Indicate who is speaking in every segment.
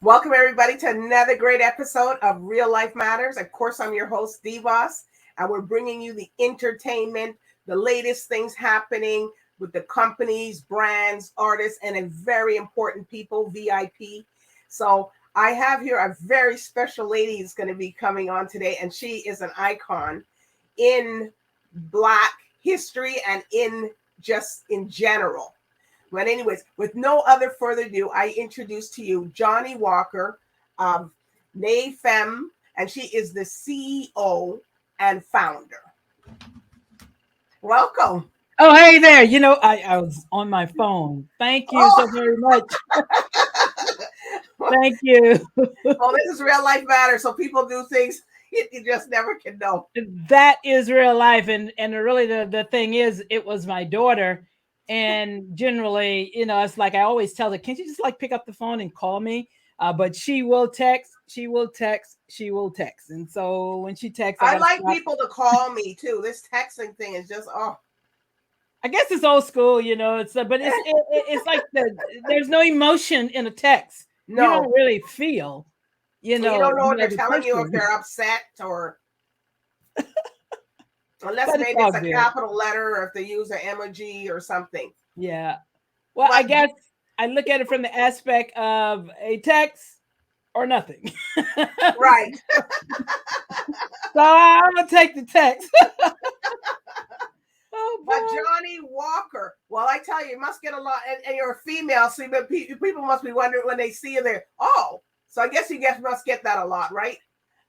Speaker 1: Welcome, everybody, to another great episode of Real Life Matters. Of course, I'm your host, DBoss, and we're bringing you the entertainment, the latest things happening with the companies, brands, artists, and a very important people, VIP. So I have here a very special lady who's going to be coming on today, and she is an icon in Black history and in general. But anyways, with no other further ado, I introduce to you Johnnie Walker of NABFEM, and she is the CEO and founder. Welcome.
Speaker 2: Oh, hey there. I was on my phone. Thank you so very much. Thank you.
Speaker 1: Well, this is Real Life Matters, so people do things you just never can know.
Speaker 2: That is real life. And really the thing is, it was my daughter. And generally, it's like I always tell her, can't you just like pick up the phone and call me? But she will text, she will text, she will text. And so when she texts,
Speaker 1: I like people to call me too. This texting thing is just,
Speaker 2: I guess it's old school, but it's like there's no emotion in a text.
Speaker 1: No.
Speaker 2: You don't really feel,
Speaker 1: So you don't know what they're telling you, if they're upset or unless maybe it's a capital letter or if they use an emoji or something.
Speaker 2: Yeah. Well, I guess I look at it from the aspect of a text or nothing.
Speaker 1: Right.
Speaker 2: So I'm going to take the text.
Speaker 1: But Johnnie Walker, well, I tell you, you must get a lot, and you're a female, so people must be wondering when they see you there. Oh, so I guess you must get that a lot, right?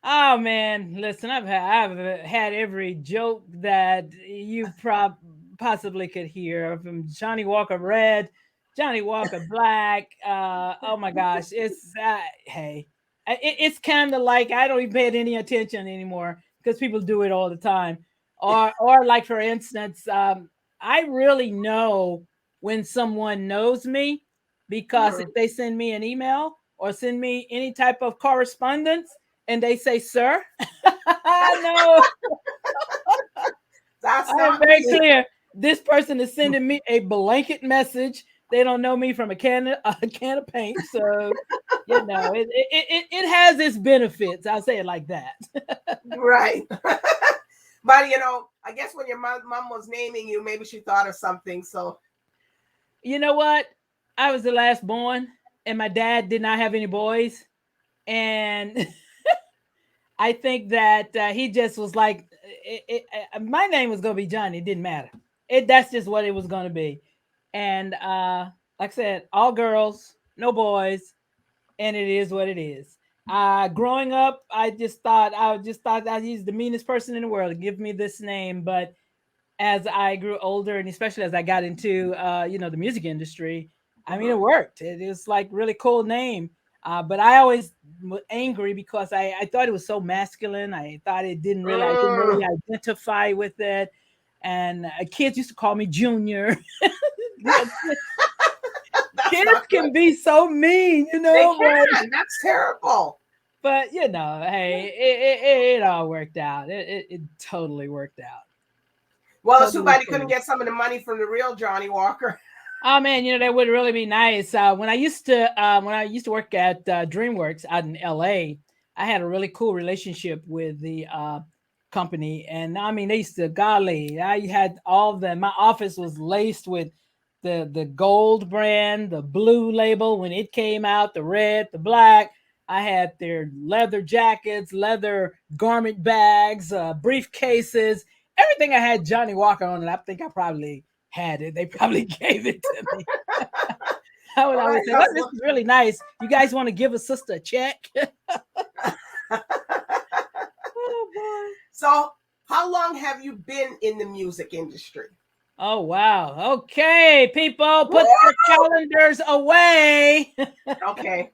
Speaker 2: Oh man, listen, I've had every joke that you possibly could hear, from Johnnie Walker Red, Johnnie Walker Black. Oh my gosh, it's hey, it's kind of like I don't even pay it any attention anymore because people do it all the time. Or like, for instance, I really know when someone knows me because if they send me an email or send me any type of correspondence and they say, "Sir," I know.
Speaker 1: That's
Speaker 2: I'm very clear. This person is sending me a blanket message. They don't know me from a can of paint. So, it has its benefits. I'll say it like that.
Speaker 1: Right. But, I guess when your mom was naming you, maybe she thought of something. So,
Speaker 2: you know what? I was the last born, and my dad did not have any boys. And I think that he just was like, my name was going to be Johnnie. It didn't matter. That's just what it was going to be. And like I said, all girls, no boys. And it is what it is. Growing up, I just thought I was the meanest person in the world to give me this name. But as I grew older, and especially as I got into the music industry, I mean, it worked. It was like really cool name. But I always was angry because I thought it was so masculine. I thought I didn't really identify with it. And kids used to call me Junior. Kids can be so mean,
Speaker 1: They can. That's terrible.
Speaker 2: But hey, it all worked out. It totally worked out.
Speaker 1: Well, it's too bad you couldn't get some of the money from the real Johnnie Walker.
Speaker 2: Oh man, that would really be nice. When I used to work at DreamWorks out in LA, I had a really cool relationship with the company, and I mean, they used to, golly, I had all of them. My office was laced with the gold brand, the blue label when it came out, the red, the black. I had their leather jackets, leather garment bags, briefcases, everything. I had Johnnie Walker on it. I think I probably had it. They probably gave it to me. I would always say, "This is really nice. You guys want to give a sister a check?"
Speaker 1: Oh boy. So, how long have you been in the music industry?
Speaker 2: Oh wow. Okay, people, put your calendars away.
Speaker 1: Okay.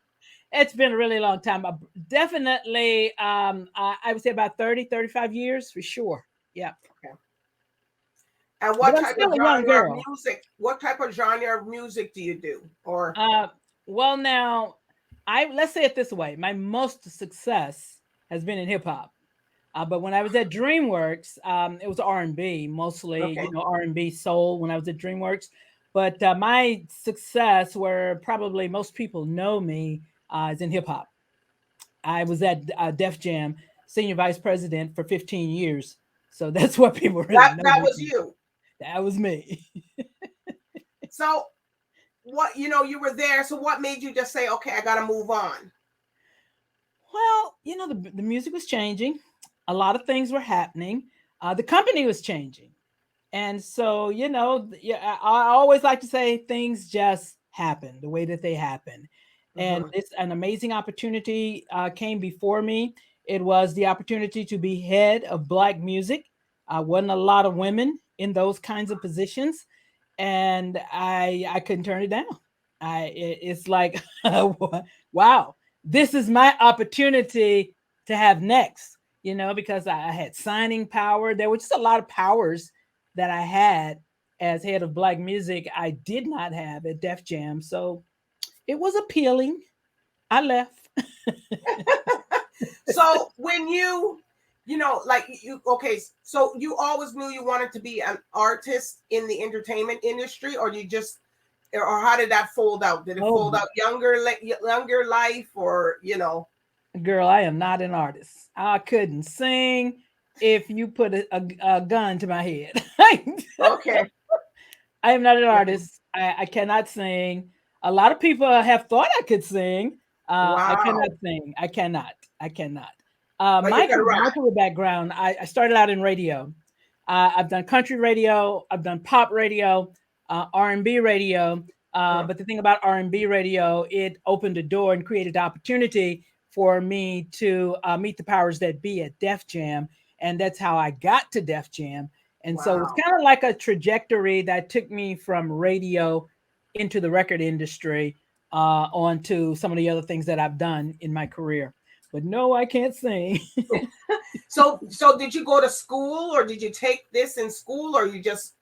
Speaker 2: It's been a really long time. Definitely, I would say about 30, 35 years for sure. Yeah.
Speaker 1: Okay. And what type of genre of music? What type of genre of music do you do? Or
Speaker 2: well, now, let's say it this way: my most success has been in hip hop. But when I was at DreamWorks, it was R&B mostly. R&B soul when I was at DreamWorks. But my success, where probably most people know me, It's in hip hop. I was at Def Jam, senior vice president for 15 years. So that's what people really know
Speaker 1: That
Speaker 2: me
Speaker 1: was
Speaker 2: for.
Speaker 1: you.
Speaker 2: That was me.
Speaker 1: So what, you were there. So what made you just say, okay, I got to move on?
Speaker 2: Well, the music was changing. A lot of things were happening. The company was changing. And so, yeah, I always like to say things just happen the way that they happen. And
Speaker 1: Hmm.
Speaker 2: it's an amazing opportunity came before me. It was the opportunity to be head of Black music. Wasn't a lot of women in those kinds of positions, and I couldn't turn it down. It's like, wow, this is my opportunity to have next. Because I had signing power. There were just a lot of powers that I had as head of Black music I did not have at Def Jam. So it was appealing. I left.
Speaker 1: So when like okay, so you always knew you wanted to be an artist in the entertainment industry, or you just, or how did that fold out? Did it
Speaker 2: Oh,
Speaker 1: fold out younger life, or
Speaker 2: girl, I am not an artist. I couldn't sing if you put a gun to my head.
Speaker 1: Okay.
Speaker 2: I am not an
Speaker 1: Mhm.
Speaker 2: artist. I cannot sing. A lot of people have thought I could sing. I cannot
Speaker 1: Wow.
Speaker 2: sing. I cannot. I cannot.
Speaker 1: But you can
Speaker 2: My
Speaker 1: rap.
Speaker 2: career background, I started out in radio. I've done country radio. I've done pop radio, R&B radio.
Speaker 1: Mhm.
Speaker 2: But the thing about R&B radio, it opened a door and created opportunity for me to meet the powers that be at Def Jam. And that's how I got to Def Jam. And so it's
Speaker 1: Wow.
Speaker 2: kind of like a trajectory that took me from radio into the record industry, onto some of the other things that I've done in my career. But no, I can't sing.
Speaker 1: So did you go to school, or did you take this in school, or you just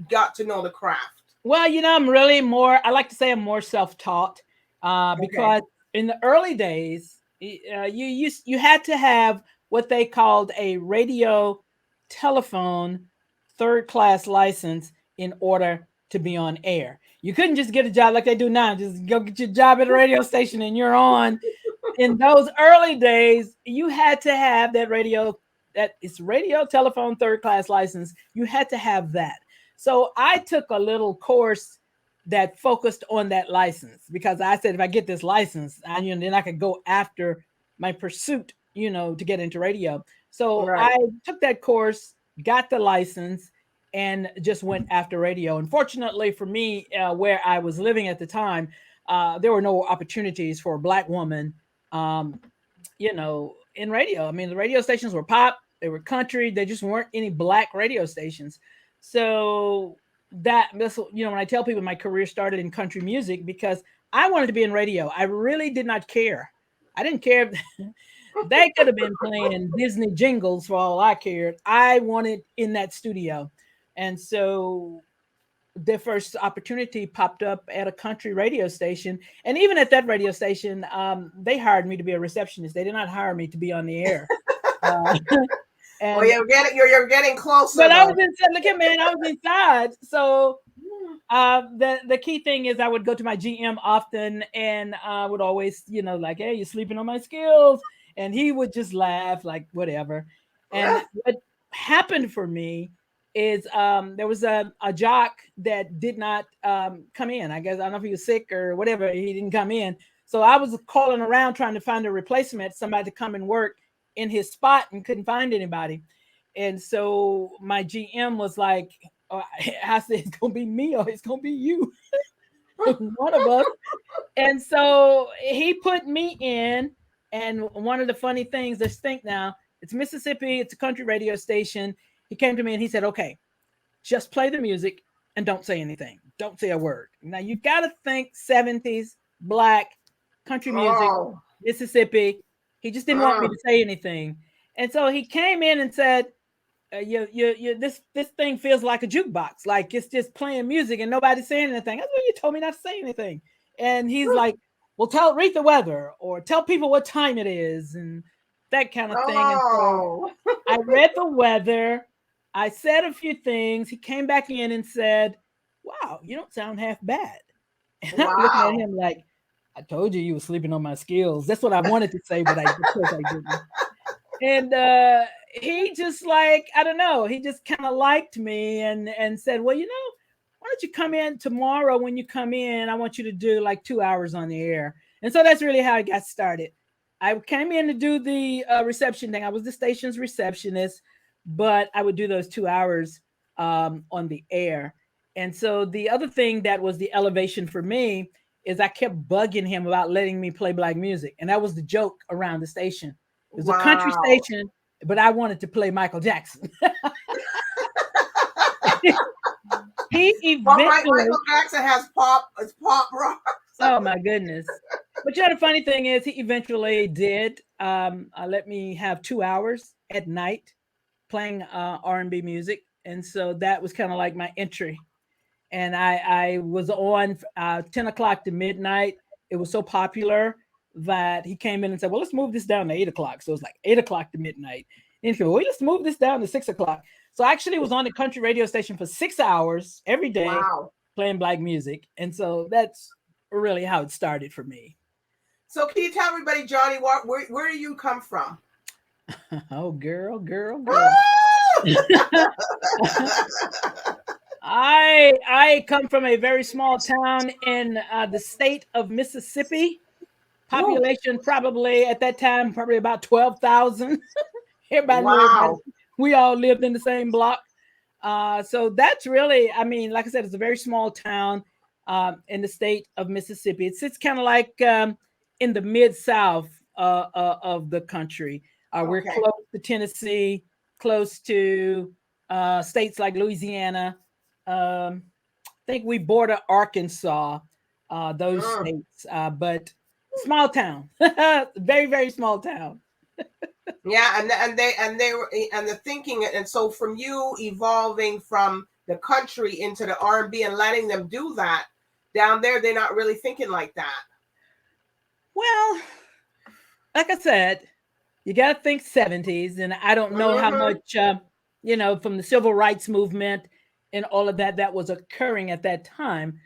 Speaker 1: got to know the craft?
Speaker 2: Well, I'm really more, I like to say I'm more self taught,
Speaker 1: Okay.
Speaker 2: because in the early days, you had to have what they called a radio telephone third class license in order to be on air. You couldn't just get a job like they do now, just go get your job at a radio station and you're on. In those early days, you had to have that it's radio telephone third class license. You had to have that. So I took a little course that focused on that license, because I said if I get this license, then I could go after my pursuit, to get into radio. So
Speaker 1: Right.
Speaker 2: I took that course, got the license, and just went after radio. Unfortunately for me, where I was living at the time, there were no opportunities for a Black woman, um, in radio. I mean, the radio stations were pop, they were country, there just weren't any Black radio stations. So that's when I tell people my career started in country music, because I wanted to be in radio. I really did not care. I didn't care if they could have been playing Disney jingles for all I cared. I wanted in that studio. And so the first opportunity popped up at a country radio station, and even at that radio station, they hired me to be a receptionist. They did not hire me to be on the air. uh,
Speaker 1: Well,
Speaker 2: and
Speaker 1: you're getting closer
Speaker 2: but I was
Speaker 1: though.
Speaker 2: inside. Look at man, I was inside. So the key thing is I would go to my GM often, and I would always, like, hey, you're sleeping on my skills, and he would just laugh like whatever. And what happened for me is there was a jock that did not come in. I guess I don't know if he was sick or whatever. He didn't come in. So I was calling around trying to find a replacement, somebody to come and work in his spot, and couldn't find anybody. And so my GM was like, I said, it's going to be me or it's going to be you, one of us. And so he put me in. And one of the funny things, let's think now, it's Mississippi, it's a country radio station. He came to me and he said, okay, just play the music and don't say anything. Don't say a word. Now you got to think 70s, Black, country music,
Speaker 1: Oh.
Speaker 2: Mississippi. He just didn't want me to say anything. And so he came in and said, this thing feels like a jukebox, like it's just playing music and nobody's saying anything. That's what you told me not to say anything. And he's like, well, read the weather or tell people what time it is and that kind of thing. And so
Speaker 1: Oh.
Speaker 2: I read the weather. I said a few things. He came back in and said, wow, you don't sound half bad. And I'm looking at
Speaker 1: Wow.
Speaker 2: him like, I told you were sleeping on my skills. That's what I wanted to say, but of course I didn't. And he just like, I don't know, he just kind of liked me and said, well, why don't you come in tomorrow? When you come in, I want you to do like 2 hours on the air. And so that's really how I got started. I came in to do the reception thing. I was the station's receptionist, but I would do those 2 hours on the air. And so the other thing that was the elevation for me is I kept bugging him about letting me play black music. And that was the joke around the station. It was a country
Speaker 1: Wow.
Speaker 2: station, but I wanted to play Michael Jackson. He
Speaker 1: Well,
Speaker 2: eventually,
Speaker 1: Michael Jackson has pop. It's pop rock.
Speaker 2: oh my goodness. But the funny thing is, he eventually did let me have 2 hours at night playing R&B music. And so that was kind of like my entry. And I was on 10 o'clock to midnight. It was so popular that he came in and said, well, let's move this down to 8 o'clock. So it was like 8 o'clock to midnight. And he said, well, let's move this down to 6 o'clock. So I actually was on the country radio station for 6 hours every day
Speaker 1: Wow.
Speaker 2: playing black music. And so that's really how it started for me.
Speaker 1: So can you tell everybody, Johnnie, where do you come from?
Speaker 2: Oh, girl.
Speaker 1: Ah!
Speaker 2: I come from a very small town in the state of Mississippi.
Speaker 1: Ooh,
Speaker 2: Population probably at that time probably about 12,000. Everybody knew everybody.
Speaker 1: wow.
Speaker 2: We all lived in the same block. So that's really, I mean, like I said, it's a very small town in the state of Mississippi. It sits kind of like in the mid-south of the country. We're
Speaker 1: Okay.
Speaker 2: close to Tennessee, close to states like Louisiana. I think we border Arkansas, those
Speaker 1: Mm.
Speaker 2: states, but small town, very, very small town.
Speaker 1: Yeah, and they were and the thinking, and so from you evolving from the country into the R&B and letting them do that down there, they're not really thinking like that.
Speaker 2: Well, like I said, you got to think 70s, and I don't know how
Speaker 1: Hmm.
Speaker 2: much, from the civil rights movement and all of that was occurring at that time.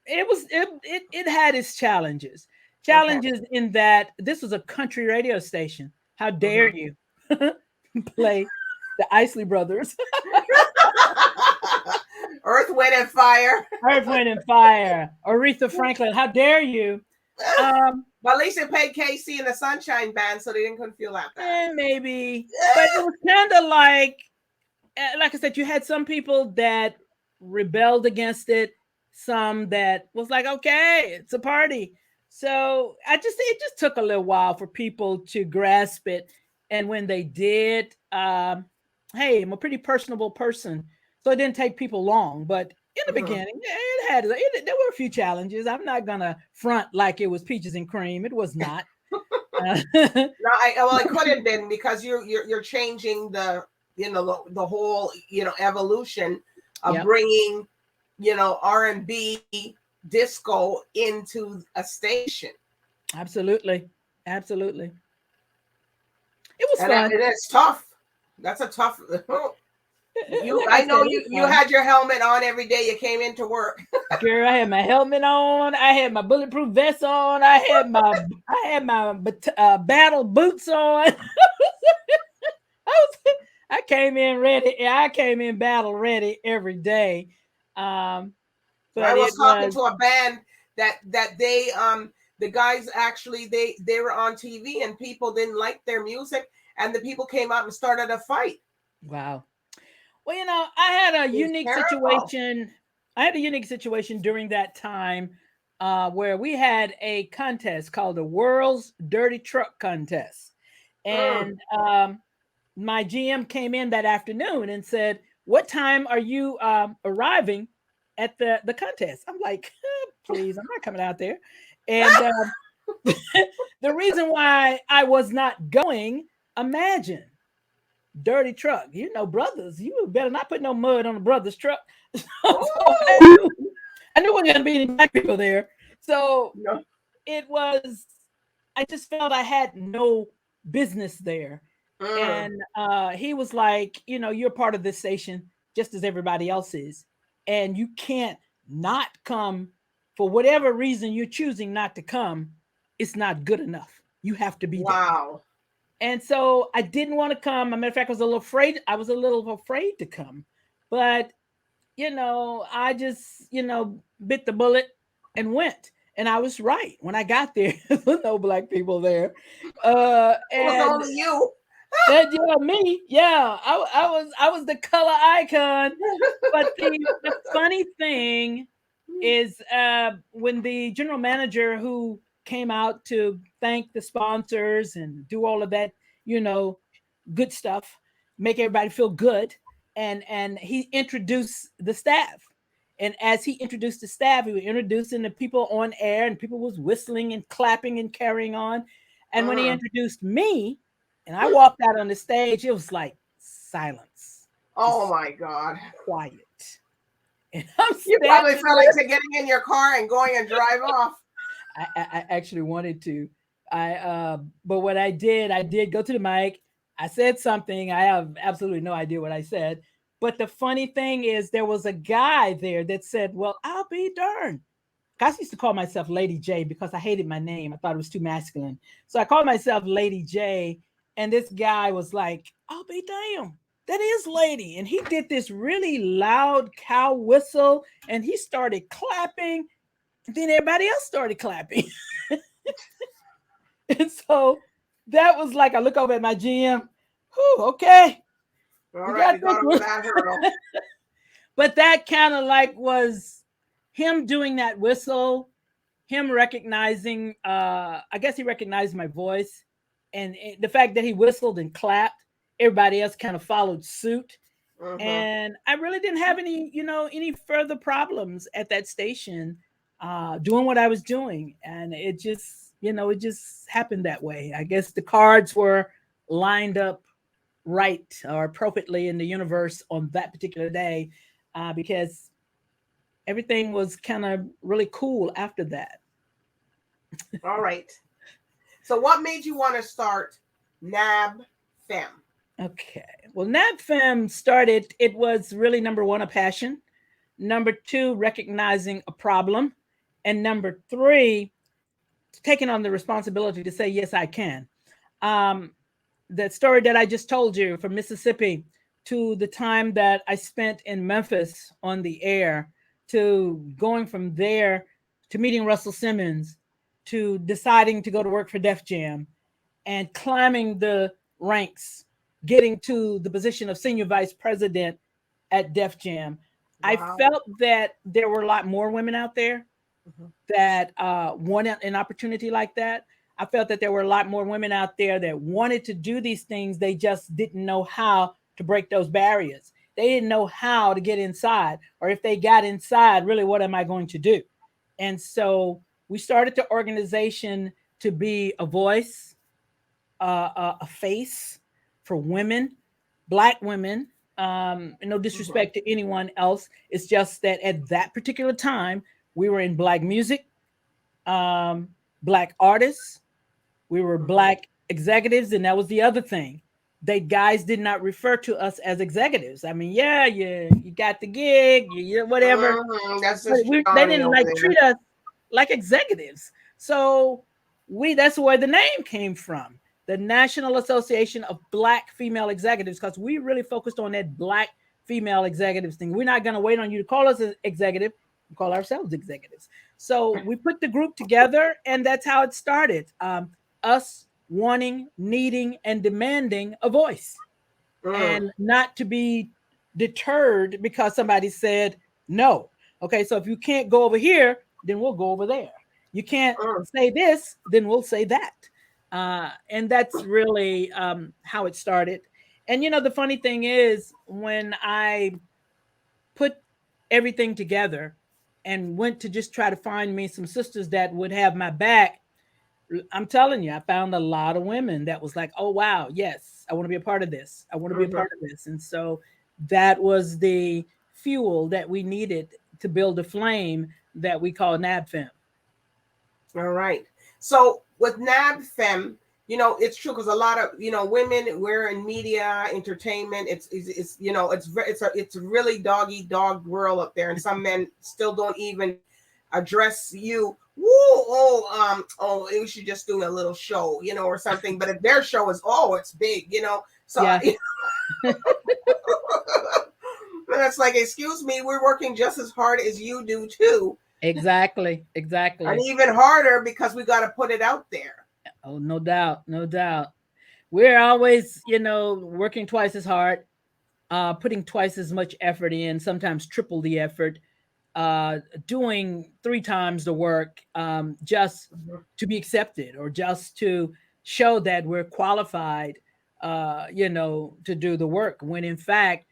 Speaker 2: It had its challenges.
Speaker 1: Okay.
Speaker 2: Challenges in that this was a country radio station. How dare
Speaker 1: Hmm.
Speaker 2: you play the Isley Brothers,
Speaker 1: Earth, Wind, and Fire.
Speaker 2: Earth, Wind, and Fire, Aretha Franklin? How dare you? Um,
Speaker 1: But at least they paid KC and the Sunshine Band, so they couldn't feel that bad.
Speaker 2: maybe, but it was kind of like I said, you had some people that rebelled against it, some that was like, okay, it's a party. So it just took a little while for people to grasp it. And when they did, hey, I'm a pretty personable person. So it didn't take people long. But in the
Speaker 1: Hmm.
Speaker 2: beginning, there were a few challenges. I'm not going to front like it was peaches and cream. It was not. Uh,
Speaker 1: No, well, it could have been because you're changing the whole evolution of
Speaker 2: yep,
Speaker 1: bringing R&B disco into a station,
Speaker 2: absolutely. Absolutely. It was
Speaker 1: and
Speaker 2: fun.
Speaker 1: it's tough. That's a tough. You,
Speaker 2: Like I
Speaker 1: I
Speaker 2: said,
Speaker 1: know
Speaker 2: it was
Speaker 1: you
Speaker 2: fun.
Speaker 1: had your helmet on every day you came into work.
Speaker 2: Girl, I had my helmet on. I had my bulletproof vest on. I had my battle boots on. I came in ready. I came in battle ready every day. Um,
Speaker 1: I
Speaker 2: but
Speaker 1: was
Speaker 2: it
Speaker 1: talking
Speaker 2: was
Speaker 1: to a band that they the guys actually they were on TV and people didn't like their music and the people came out and started a fight.
Speaker 2: wow. Well, I had a
Speaker 1: It was
Speaker 2: unique
Speaker 1: terrible.
Speaker 2: situation. I had a unique situation during that time where we had a contest called the World's Dirty Truck Contest.
Speaker 1: Mm.
Speaker 2: And my GM came in that afternoon and said, what time are you arriving at the contest? I'm like, please, I'm not coming out there. And the reason why I was not going, imagine dirty truck. Brothers, you better not put no mud on the brothers' truck. So
Speaker 1: Ooh.
Speaker 2: I knew wasn't gonna be any black people there. So
Speaker 1: No.
Speaker 2: it was I just felt I had no business there.
Speaker 1: Mm.
Speaker 2: And he was like, you're part of this station just as everybody else is. And you can't not come for whatever reason you're choosing not to come, it's not good enough. You have to be there.
Speaker 1: Wow.
Speaker 2: And so I didn't want to come. As a matter of fact, I was a little afraid. I was a little afraid to come. But, I just, bit the bullet and went. And I was right. When I got there, there were no black people there.
Speaker 1: It was
Speaker 2: And
Speaker 1: only you.
Speaker 2: that, me, yeah, I was the color icon. But the funny thing is when the general manager who came out to thank the sponsors and do all of that, you know, good stuff, make everybody feel good, and he introduced the staff. And as he introduced the staff, he was introducing the people on air, and people was whistling and clapping and carrying on. And when he
Speaker 1: Mm.
Speaker 2: introduced me, and I walked out on the stage, it was like silence,
Speaker 1: Oh
Speaker 2: just
Speaker 1: my God.
Speaker 2: quiet. And I'm
Speaker 1: You probably
Speaker 2: standing
Speaker 1: felt like getting in your car and going and drive off.
Speaker 2: I actually wanted to. But what I did go to the mic. I said something. I have absolutely no idea what I said. But the funny thing is, there was a guy there that said, "Well, I'll be darned." I used to call myself Lady J because I hated my name. I thought it was too masculine. So I called myself Lady J. And this guy was like, "I'll be damned. That is Lady." And he did this really loud cow whistle, and he started clapping. Then everybody else started clapping. And so that was like, I look over at my GM. Whew, okay,
Speaker 1: All
Speaker 2: we
Speaker 1: right,
Speaker 2: got
Speaker 1: we
Speaker 2: this
Speaker 1: got over
Speaker 2: one.
Speaker 1: that hurdle.
Speaker 2: But that kind of like was him doing that whistle, him recognizing, I guess he recognized my voice. And the fact that he whistled and clapped, everybody else kind of followed suit.
Speaker 1: Mm-hmm.
Speaker 2: And I really didn't have any further problems at that station doing what I was doing. And it just happened that way. I guess the cards were lined up right or appropriately in the universe on that particular day, because everything was kind of really cool after that.
Speaker 1: All right. So what made you want to start NABFEM?
Speaker 2: Okay. Well, NABFEM started, it was really number one, a passion. Number two, recognizing a problem. And number three, taking on the responsibility to say, yes, I can. Um, that story that I just told you from Mississippi to the time that I spent in Memphis on the air, to going from there to meeting Russell Simmons, to deciding to go to work for Def Jam and climbing the ranks, getting to the position of senior vice president at Def Jam. I
Speaker 1: Wow.
Speaker 2: felt that there were a lot more women out there
Speaker 1: Mm-hmm.
Speaker 2: that wanted an opportunity like that. I felt that there were a lot more women out there that wanted to do these things. They just didn't know how to break those barriers. They didn't know how to get inside, or if they got inside, really, what am I going to do? And so we started the organization to be a voice, a face for women, Black women. No
Speaker 1: Mm-hmm.
Speaker 2: disrespect to anyone else. It's just that at that particular time, we were in Black music, um, Black artists, we were
Speaker 1: Mm-hmm.
Speaker 2: Black executives, and that was the other thing. They guys did not refer to us as executives. I mean, yeah, you got the gig, whatever,
Speaker 1: Mm-hmm. That's
Speaker 2: but
Speaker 1: just
Speaker 2: they
Speaker 1: Johnnie
Speaker 2: didn't
Speaker 1: over
Speaker 2: like
Speaker 1: there.
Speaker 2: treat us like executives. So that's where the name came from, the National Association of Black Female Executives, because we really focused on that Black female executives thing. We're not going to wait on you to call us an executive. We call ourselves executives. So we put the group together, and that's how it started. Us wanting, needing, and demanding a voice,
Speaker 1: Mm.
Speaker 2: and not to be deterred because somebody said no. Okay, so if you can't go over here, then we'll go over there. You can't
Speaker 1: Mm.
Speaker 2: say this, then we'll say that. And that's really how it started. And the funny thing is, when I put everything together and went to just try to find me some sisters that would have my back, I'm telling you, I found a lot of women that was like, "Oh wow, yes, I want to be a part of this. I want to be a
Speaker 1: Mm-hmm.
Speaker 2: part of this." And so that was the fuel that we needed to build a flame that we call NABFEM.
Speaker 1: All right. So with NABFEM, it's true because a lot of women, we're in media, entertainment. It's really dog eat dog world up there, and some men still don't even address you. Woo, oh, we should just do a little show, or something. But if their show is, it's big, So
Speaker 2: Yeah.
Speaker 1: and it's like, excuse me, we're working just as hard as you do too,
Speaker 2: Exactly.
Speaker 1: and
Speaker 2: Exactly.
Speaker 1: even harder because we got to put it out there.
Speaker 2: Oh, no doubt. No doubt. We're always, working twice as hard, putting twice as much effort in, sometimes triple the effort, doing three times the work, just
Speaker 1: Mhm.
Speaker 2: to be accepted or just to show that we're qualified, to do the work. When in fact,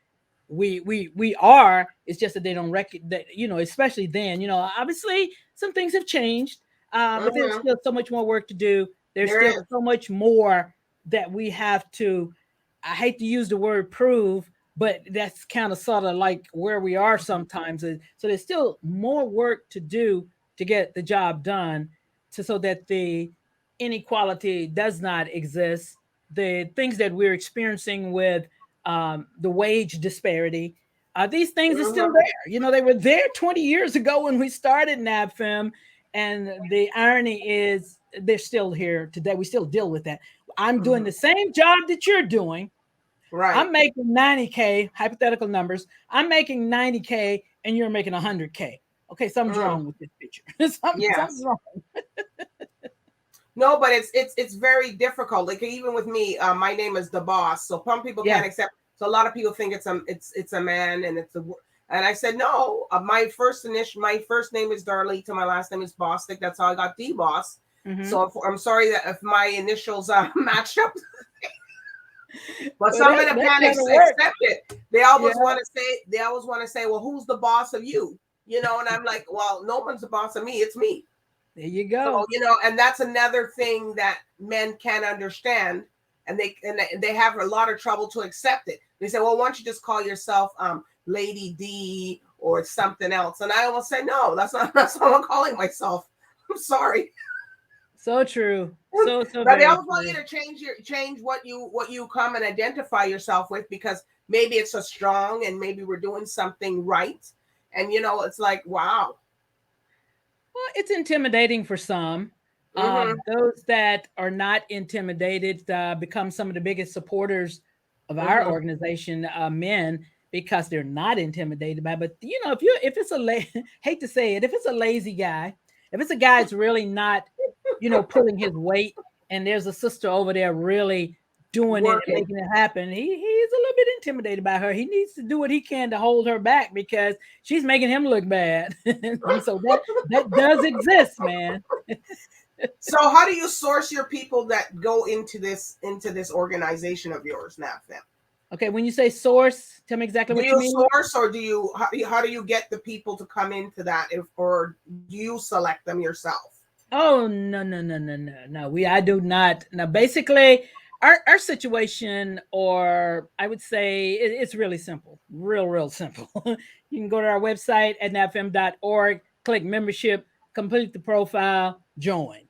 Speaker 2: we are. It's just that they don't recognize that, especially then. Obviously some things have changed, but there's
Speaker 1: Mhm.
Speaker 2: still so much more work to do. There's
Speaker 1: There
Speaker 2: still
Speaker 1: is.
Speaker 2: so much more that we have to, I hate to use the word prove, but that's kind of sort of like where we are sometimes. So there's still more work to do to get the job done, so that the inequality does not exist. The things that we're experiencing with, the wage disparity, these things are still
Speaker 1: Mhm.
Speaker 2: there. They were there 20 years ago when we started NABFEM. And the irony is they're still here today. We still deal with that. I'm doing
Speaker 1: Mhm.
Speaker 2: the same job that you're doing.
Speaker 1: Right.
Speaker 2: I'm making 90K, hypothetical numbers. I'm making 90K and you're making 100K. Okay, something's
Speaker 1: Mm.
Speaker 2: wrong with this picture. Something's
Speaker 1: Yes.
Speaker 2: wrong.
Speaker 1: No, but it's very difficult. Like even with me, my name is DBoss, so some people
Speaker 2: Yeah.
Speaker 1: can't accept. So a lot of people think it's a man and it's a. And I said no. My first name is Darlita. My last name is Bostic. That's how I got DBoss.
Speaker 2: Mm-hmm.
Speaker 1: So I'm sorry that if my initials matched up, but
Speaker 2: Well,
Speaker 1: some
Speaker 2: that
Speaker 1: men
Speaker 2: that
Speaker 1: can't
Speaker 2: kind of work.
Speaker 1: accept it.
Speaker 2: Yeah.
Speaker 1: They always want to say, well, who's the boss of you? And I'm like, well, no one's the boss of me. It's me.
Speaker 2: There you
Speaker 1: So,
Speaker 2: go.
Speaker 1: and that's another thing that men can't understand, and they have a lot of trouble to accept it. They say, "Well, why don't you just call yourself Lady D or something else?" And I almost say, "No, that's not what I'm calling myself. I'm sorry."
Speaker 2: So true. So
Speaker 1: But they
Speaker 2: very
Speaker 1: always want you
Speaker 2: true.
Speaker 1: to change what you come and identify yourself with, because maybe it's a strong and maybe we're doing something right. And it's like, wow.
Speaker 2: Well, it's intimidating for some.
Speaker 1: Mm-hmm.
Speaker 2: Those that are not intimidated become some of the biggest supporters of our
Speaker 1: Mm-hmm.
Speaker 2: organization, men, because they're not intimidated by. But if it's hate to say it, if it's a lazy guy, if it's a guy that's really not, pulling his weight, and there's a sister over there really doing it and
Speaker 1: Working.
Speaker 2: making it happen, he's a little bit intimidated by her. He needs to do what he can to hold her back because she's making him look bad. And so that does exist, man.
Speaker 1: So how do you source your people that go into this organization of yours, NABFEM?
Speaker 2: Okay, when you say source, tell me exactly
Speaker 1: Do
Speaker 2: what you
Speaker 1: you
Speaker 2: mean.
Speaker 1: source, or how do you get the people to come into that, or do you select them yourself?
Speaker 2: Oh, no, no, no, no, no, no. I do not. Now, basically, our situation, or I would say it's really simple, real simple. You can go to our website at nabfem.org, click membership, complete the profile, join.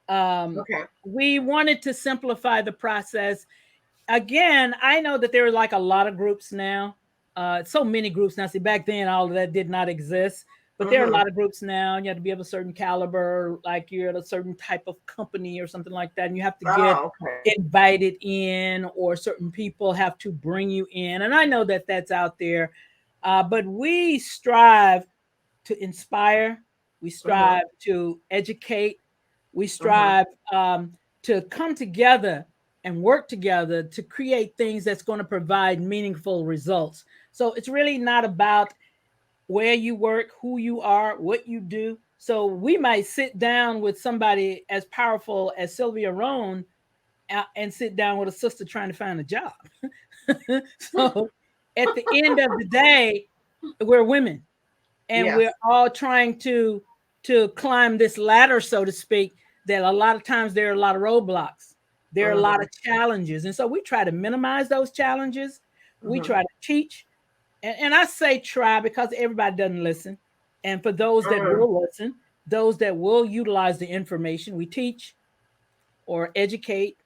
Speaker 2: Um,
Speaker 1: Okay.
Speaker 2: we wanted to simplify the process. Again, I know that there are like a lot of groups now. So many groups now. See, back then all of that did not exist, but there are a
Speaker 1: Mm-hmm.
Speaker 2: lot of groups now. You have to be of a certain caliber, like you're at a certain type of company or something like that, and you have to get
Speaker 1: Oh, okay.
Speaker 2: invited in, or certain people have to bring you in. And I know that that's out there, but we strive to inspire. We
Speaker 1: Mm-hmm.
Speaker 2: strive to educate. We
Speaker 1: Mm-hmm.
Speaker 2: strive, to come together and work together to create things that's going to provide meaningful results. So it's really not about where you work, who you are, what you do. So we might sit down with somebody as powerful as Sylvia Rohn, and sit down with a sister trying to find a job. So at the end of the day, we're women, and we're
Speaker 1: Yes.
Speaker 2: all trying to climb this ladder, so to speak. That a lot of times there are a lot of roadblocks, there are a lot
Speaker 1: Mm-hmm.
Speaker 2: of challenges, and so we try to minimize those challenges. We
Speaker 1: Mm-hmm.
Speaker 2: try to teach, and I say try because everybody doesn't listen. And for those that
Speaker 1: Mm-hmm.
Speaker 2: will listen, those that will utilize the information, we teach or educate,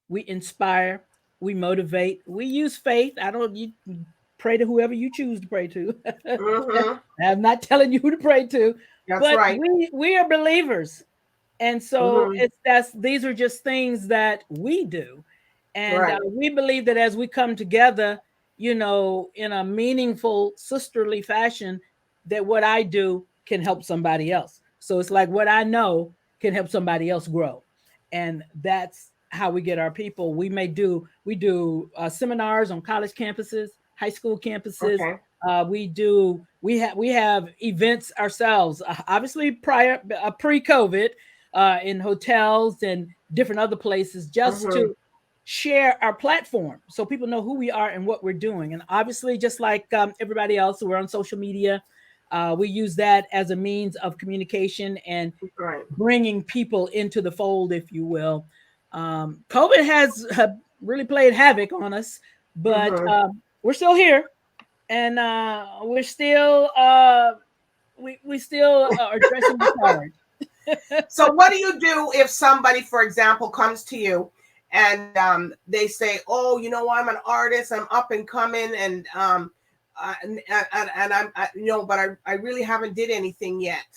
Speaker 2: we inspire, we motivate, we use faith. I don't you pray to whoever you choose to pray to.
Speaker 1: Mm-hmm.
Speaker 2: I'm not telling you who to pray to,
Speaker 1: That's
Speaker 2: but
Speaker 1: right.
Speaker 2: we are believers. And so
Speaker 1: Mm-hmm.
Speaker 2: these are just things that we do. And
Speaker 1: Right.
Speaker 2: we believe that as we come together, in a meaningful, sisterly fashion, that what I do can help somebody else. So it's like what I know can help somebody else grow. And that's how we get our people. We do seminars on college campuses, high school campuses.
Speaker 1: Okay.
Speaker 2: We have events ourselves, obviously pre-COVID, in hotels and different other places, just
Speaker 1: Mm-hmm.
Speaker 2: to share our platform so people know who we are and what we're doing. And obviously, just like everybody else, we're on social media. We use that as a means of communication and
Speaker 1: Right.
Speaker 2: bringing people into the fold, if you will. COVID has really played havoc on us, but
Speaker 1: Mm-hmm.
Speaker 2: we're still here, and we're still we still are dressing the charge.
Speaker 1: So what do you do if somebody, for example, comes to you and they say, "Oh, I'm an artist. I'm up and coming, and and but I really haven't did anything yet."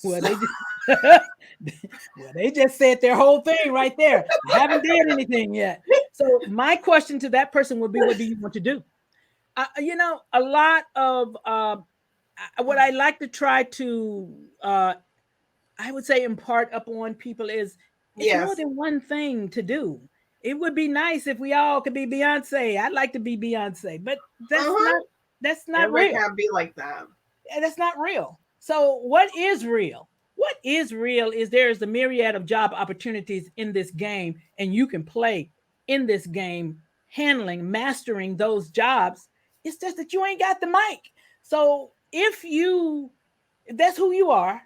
Speaker 2: well, they just well, they just said their whole thing right there. I haven't did anything yet. So my question to that person would be, what do you want to do? A lot of what I like to try to I would say impart upon people is it's more
Speaker 1: Yes.
Speaker 2: than one thing to do. It would be nice if we all could be Beyonce. I'd like to be Beyonce, but
Speaker 1: Mm-hmm.
Speaker 2: that's not
Speaker 1: Everybody
Speaker 2: real.
Speaker 1: can't be like that.
Speaker 2: That's not real. So what is real? What is real is there is a myriad of job opportunities in this game, and you can play in this game, handling, mastering those jobs. It's just that you ain't got the mic. So if that's who you are,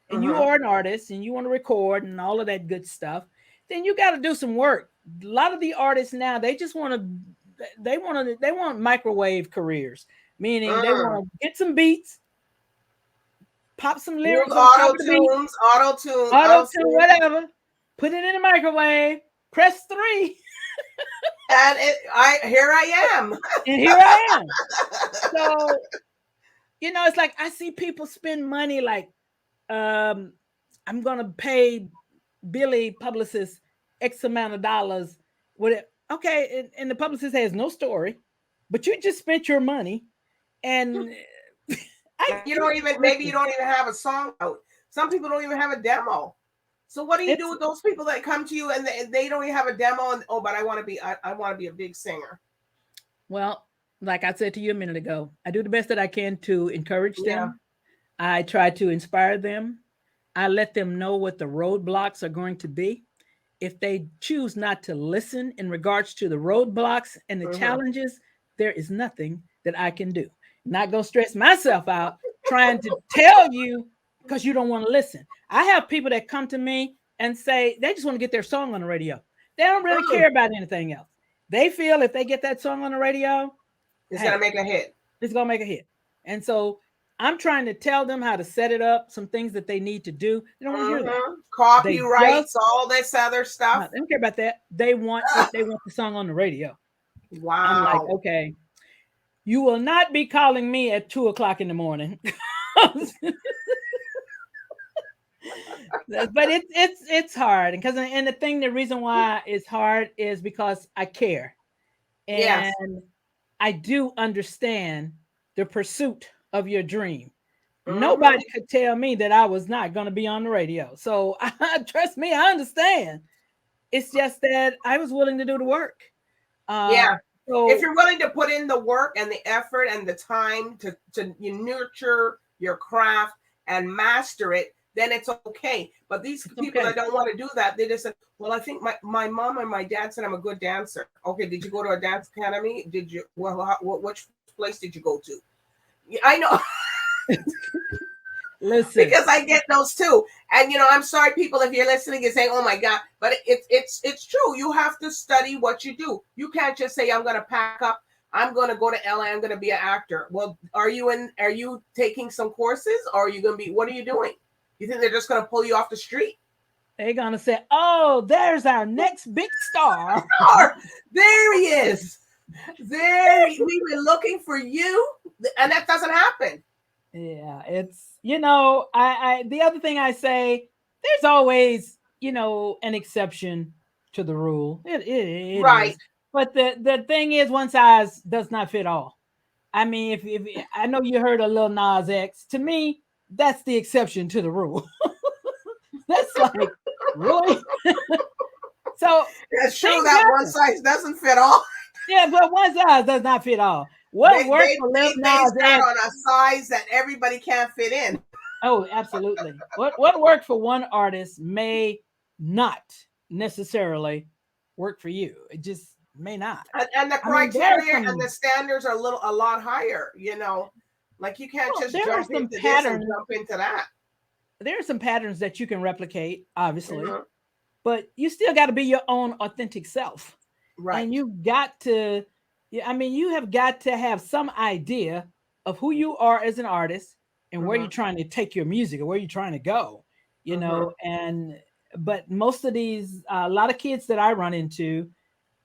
Speaker 2: and you
Speaker 1: Mm-hmm.
Speaker 2: are an artist and you want to record and all of that good stuff, then you got to do some work. A lot of the artists now, they just want to they want microwave careers, meaning they
Speaker 1: Mm.
Speaker 2: want to get some beats, pop some
Speaker 1: Use
Speaker 2: lyrics on top
Speaker 1: auto
Speaker 2: of the beat,
Speaker 1: tunes, auto tune,
Speaker 2: auto
Speaker 1: auto
Speaker 2: tune,
Speaker 1: tune,
Speaker 2: whatever, put it in the microwave, press 3,
Speaker 1: and here I am.
Speaker 2: and here I am. So, it's like I see people spend money like, um, I'm going to pay Billy publicist X amount of dollars. With it. Okay, and the publicist has no story, but you just spent your money. And
Speaker 1: You don't even, maybe you
Speaker 2: listen,
Speaker 1: don't even have a song out. Some people don't even have a demo. So what do you do
Speaker 2: it's
Speaker 1: with those people that come to you and they don't even have a demo, and oh, but I want to be a big singer.
Speaker 2: well, like I said to you a minute ago, I do the best that I can to encourage
Speaker 1: Yeah.
Speaker 2: them. I try to inspire them. I let them know what the roadblocks are going to be. If they choose not to listen in regards to the roadblocks and the
Speaker 1: Mm-hmm.
Speaker 2: challenges, there is nothing that I can do. Not gonna stress myself out trying to tell you because you don't want to listen. I have people that come to me and say they just want to get their song on the radio. They don't really
Speaker 1: Mm.
Speaker 2: care about anything else. They feel if they get that song on the radio,
Speaker 1: It's gonna
Speaker 2: hey,
Speaker 1: make a hit.
Speaker 2: it's gonna make a hit. And so I'm trying to tell them how to set it up, some things that they need to do. They don't want to hear that.
Speaker 1: Mm-hmm.
Speaker 2: They just
Speaker 1: Copyrights, all this other stuff.
Speaker 2: they don't care about that. They want the song on the radio. I'm like,
Speaker 1: Wow.
Speaker 2: okay, you will not be calling me at 2 o'clock in the morning. But it's hard because the reason why it's hard is because I care
Speaker 1: Yes.
Speaker 2: and I do understand the pursuit of your dream.
Speaker 1: Mm-hmm.
Speaker 2: Nobody could tell me that I was not going to be on the radio. So trust me, I understand. It's just that I was willing to do the work. Uh,
Speaker 1: Yeah. If
Speaker 2: so
Speaker 1: you're willing to put in the work and the effort and the time to you nurture your craft and master it, then it's okay. But these
Speaker 2: it's
Speaker 1: people
Speaker 2: okay.
Speaker 1: that don't want to do that, they just say, well, I think my mom and my dad said I'm a good dancer. Okay, did you go to a dance academy? Did you, which place did you go to? Yeah, I know.
Speaker 2: Listen,
Speaker 1: Because I get those too. And I'm sorry, people, if you're listening and saying, "Oh my God," but it's true. You have to study what you do. You can't just say, "I'm going to pack up. I'm going to go to LA. I'm going to be an actor." Well, are you taking some courses, or are you going to be? What are you doing? You think they're just going to pull you off the street?
Speaker 2: they're gonna say, "Oh, there's our next big star."
Speaker 1: Or there he is. We were looking for you, and that doesn't happen.
Speaker 2: Yeah, it's I the other thing I say, there's always an exception to the rule. It
Speaker 1: Right.
Speaker 2: is, but the thing is, one size does not fit all. I mean, if I know you heard of Lil Nas X, to me, that's the exception to the rule. That's like really. So
Speaker 1: It's true
Speaker 2: things
Speaker 1: that one
Speaker 2: happen.
Speaker 1: size doesn't fit all.
Speaker 2: Yeah, but one size does not fit all.
Speaker 1: They
Speaker 2: What worked
Speaker 1: they
Speaker 2: for Lil
Speaker 1: they base
Speaker 2: Nas
Speaker 1: that
Speaker 2: X?
Speaker 1: on a size that everybody can't fit in.
Speaker 2: Oh, absolutely. What worked for one artist may not necessarily work for you. It just may not.
Speaker 1: And the
Speaker 2: I mean, there are
Speaker 1: criteria and
Speaker 2: some
Speaker 1: the standards are a lot higher, you know. Like you can't just
Speaker 2: there are
Speaker 1: jump
Speaker 2: some
Speaker 1: into this and
Speaker 2: patterns.
Speaker 1: jump into that.
Speaker 2: There are some patterns that you can replicate, obviously,
Speaker 1: Hmm.
Speaker 2: but you still got to be your own authentic self. And
Speaker 1: Right.
Speaker 2: you've got to, yeah, I mean, you have got to have some idea of who you are as an artist and where you're
Speaker 1: Hmm.
Speaker 2: trying to take your music or where you're trying to go,
Speaker 1: Hmm.
Speaker 2: and but most of these, a lot of kids that I run into,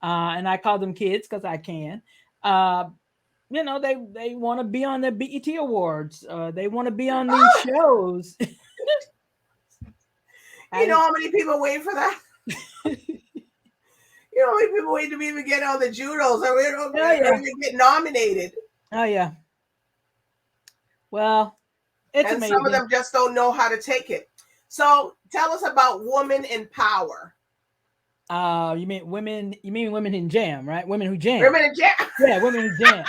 Speaker 2: and I call them kids because I can, uh, they want to be on the BET Awards, they want to be on these shows.
Speaker 1: You know
Speaker 2: I,
Speaker 1: how many people wait for that? You know how many people wait to even get on the judos
Speaker 2: oh
Speaker 1: or
Speaker 2: yeah,
Speaker 1: even get nominated?
Speaker 2: oh yeah. Well, it's
Speaker 1: And some of
Speaker 2: amazing.
Speaker 1: them just don't know how to take it. So tell us about women in power.
Speaker 2: You mean women? You mean women in jam, right? Women who jam.
Speaker 1: Women in jail.
Speaker 2: Yeah, women who jam.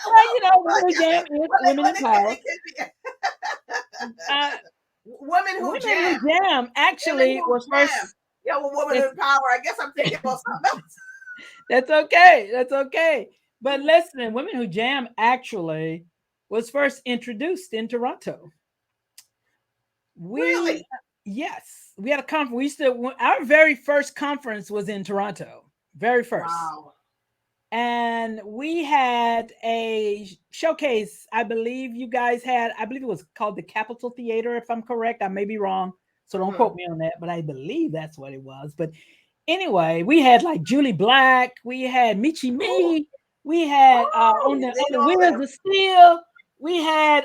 Speaker 2: Well, women who jam is women in power.
Speaker 1: It can be
Speaker 2: Uh,
Speaker 1: women who
Speaker 2: women who
Speaker 1: jam.
Speaker 2: jam
Speaker 1: Women
Speaker 2: actually
Speaker 1: who
Speaker 2: was
Speaker 1: jam.
Speaker 2: first.
Speaker 1: Yeah, well, women
Speaker 2: That's,
Speaker 1: in power. I guess I'm thinking about something else.
Speaker 2: that's okay. That's okay. But listen, women who jam actually was first introduced in Toronto. We
Speaker 1: Really?
Speaker 2: Yes, we had a conference. We used to Our very first conference was in Toronto. Very first.
Speaker 1: Wow.
Speaker 2: And we had a showcase. I believe you guys had, I believe it was called the Capitol Theater, if I'm correct. I may be wrong, so don't
Speaker 1: Hmm.
Speaker 2: quote me on that, but I believe that's what it was. But anyway, we had like Julie Black, we had Michi
Speaker 1: Oh,
Speaker 2: Me, we had
Speaker 1: oh,
Speaker 2: on the
Speaker 1: they know
Speaker 2: Wheels
Speaker 1: them.
Speaker 2: of Steel, we had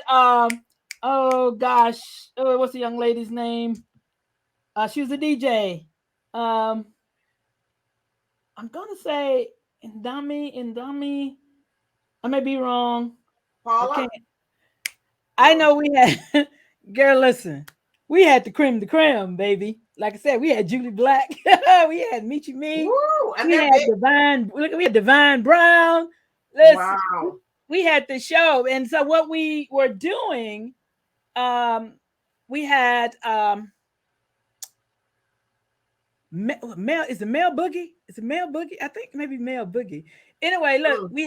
Speaker 2: oh gosh, what's the young lady's name? She was a DJ. Um, I'm gonna say Indami. I may be wrong. I
Speaker 1: Paula?
Speaker 2: can't. I
Speaker 1: No.
Speaker 2: know we had. Girl, listen. We had the cream, baby. Like I said, we had Julie Black. We had Michi Me.
Speaker 1: Woo! And
Speaker 2: We
Speaker 1: they're
Speaker 2: had
Speaker 1: big.
Speaker 2: Divine. Look, we had Divine Brown. Listen,
Speaker 1: Wow.
Speaker 2: we had the show, and so what we were doing, um, we had Mel. Is it Mel Boogie? Is it Mel Boogie? I think maybe Mel Boogie. Anyway, look,
Speaker 1: Mm.
Speaker 2: we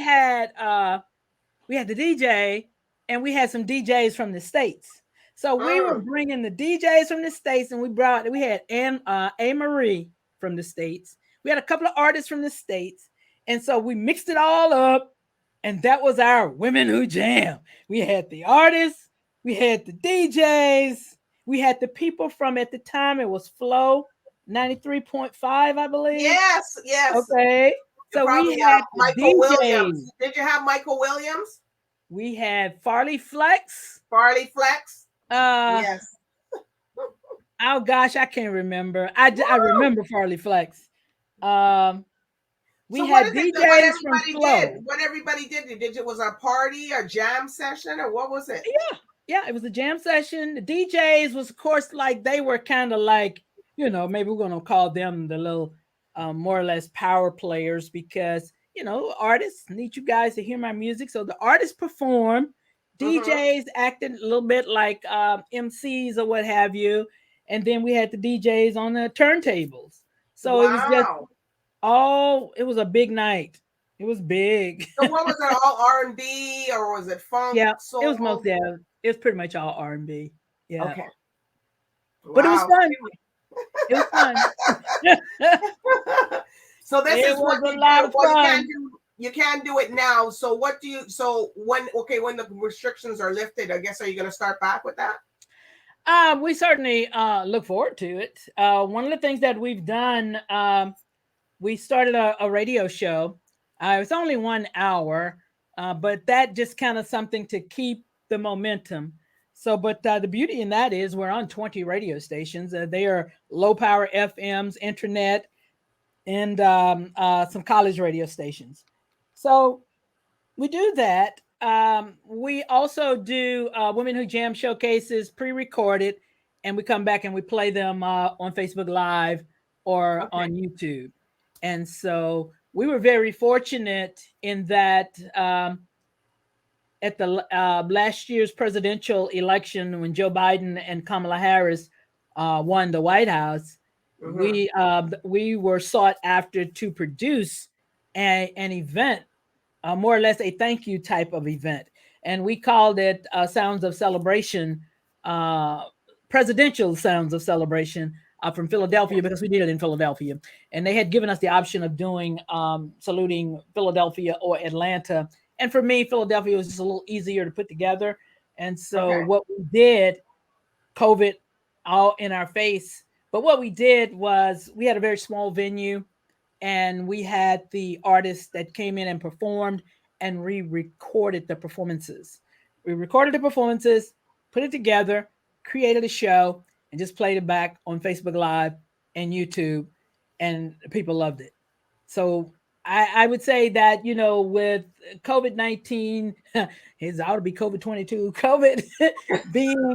Speaker 2: had the DJ and we had some DJs from the states. So we were
Speaker 1: Mm.
Speaker 2: bringing the DJs from the states, and we had A Marie from the states. We had a couple of artists from the states, and so we mixed it all up, and that was our women who jam. We had the artists, we had the DJs, we had the people from, at the time it was Flow 93.5, I believe.
Speaker 1: Yes, yes.
Speaker 2: Okay,
Speaker 1: And
Speaker 2: so we
Speaker 1: probably
Speaker 2: had the
Speaker 1: Michael
Speaker 2: DJs.
Speaker 1: Williams. Did you have Michael Williams?
Speaker 2: We had Farley Flex.
Speaker 1: Farley Flex?
Speaker 2: Uh
Speaker 1: Yes.
Speaker 2: oh gosh, I can't remember. I
Speaker 1: Woo!
Speaker 2: remember Farley Flex. Um, we
Speaker 1: So what
Speaker 2: had
Speaker 1: is it that what
Speaker 2: DJs from
Speaker 1: everybody did?
Speaker 2: Flow.
Speaker 1: What everybody did it was a party, a jam session, or what was it?
Speaker 2: Yeah, yeah, it was a jam session. The DJs was, of course, like they were kind of like, maybe we're gonna call them the little, more or less power players, because artists need you guys to hear my music. So the artists perform,
Speaker 1: Mm-hmm.
Speaker 2: DJs acted a little bit like MCs or what have you, and then we had the DJs on the turntables. So it was just
Speaker 1: Wow.
Speaker 2: it was a big night. It was big.
Speaker 1: So what was it, all R&B or was it funk,
Speaker 2: Yeah, it was
Speaker 1: soul?
Speaker 2: mostly it was pretty much all R&B. Yeah.
Speaker 1: Okay.
Speaker 2: But it was
Speaker 1: Wow.
Speaker 2: fun. It was fun.
Speaker 1: So this
Speaker 2: It
Speaker 1: is
Speaker 2: was
Speaker 1: what
Speaker 2: a
Speaker 1: you
Speaker 2: lot
Speaker 1: do.
Speaker 2: of
Speaker 1: Well,
Speaker 2: fun.
Speaker 1: you can't do it now. So what do you so when the restrictions are lifted, I guess are you gonna start back with that?
Speaker 2: We certainly look forward to it. One of the things that we've done, we started a radio show. It's only 1 hour, but that just kind of something to keep the momentum. So, but the beauty in that is we're on 20 radio stations. They are low power FMs, internet, and some college radio stations. So we do that. We also do Women Who Jam showcases pre-recorded, and we come back and we play them on Facebook Live or
Speaker 1: Okay.
Speaker 2: on YouTube. And so we were very fortunate in that at the last year's presidential election, when Joe Biden and Kamala Harris won the White House,
Speaker 1: Mm-hmm.
Speaker 2: we were sought after to produce an event, more or less a thank you type of event. And we called it Sounds of Celebration, uh, Presidential Sounds of Celebration from Philadelphia, because we did it in Philadelphia. And they had given us the option of doing saluting Philadelphia or Atlanta. And for me, Philadelphia was just a little easier to put together. And so
Speaker 1: Okay.
Speaker 2: what we did, COVID all in our face, but what we did was we had a very small venue, and we had the artists that came in and performed, and we recorded the performances. We recorded the performances, put it together, created a show, and just played it back on Facebook Live and YouTube, and people loved it. So I would say that, with COVID-19, it's ought to be COVID-22, COVID being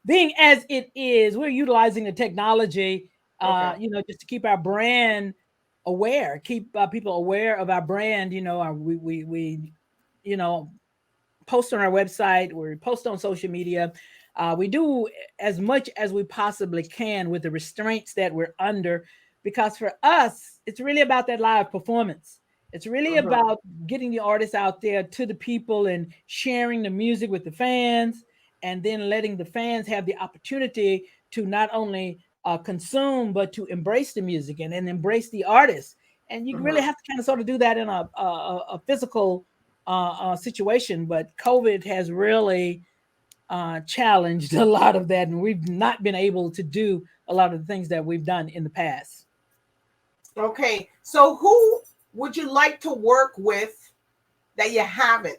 Speaker 2: being as it is, we're utilizing the technology,
Speaker 1: Okay.
Speaker 2: just to keep our brand aware, keep people aware of our brand. We you know, post on our website, we post on social media. We do as much as we possibly can with the restraints that we're under, because for us, it's really about that live performance. It's really
Speaker 1: Mm-hmm.
Speaker 2: about getting the artists out there to the people and sharing the music with the fans, and then letting the fans have the opportunity to not only consume, but to embrace the music and embrace the artist. And you really
Speaker 1: Mm-hmm.
Speaker 2: have to kind of sort of do that in a physical situation. But COVID has really challenged a lot of that, and we've not been able to do a lot of the things that we've done in the past.
Speaker 1: Okay. So who would you like to work with that you haven't?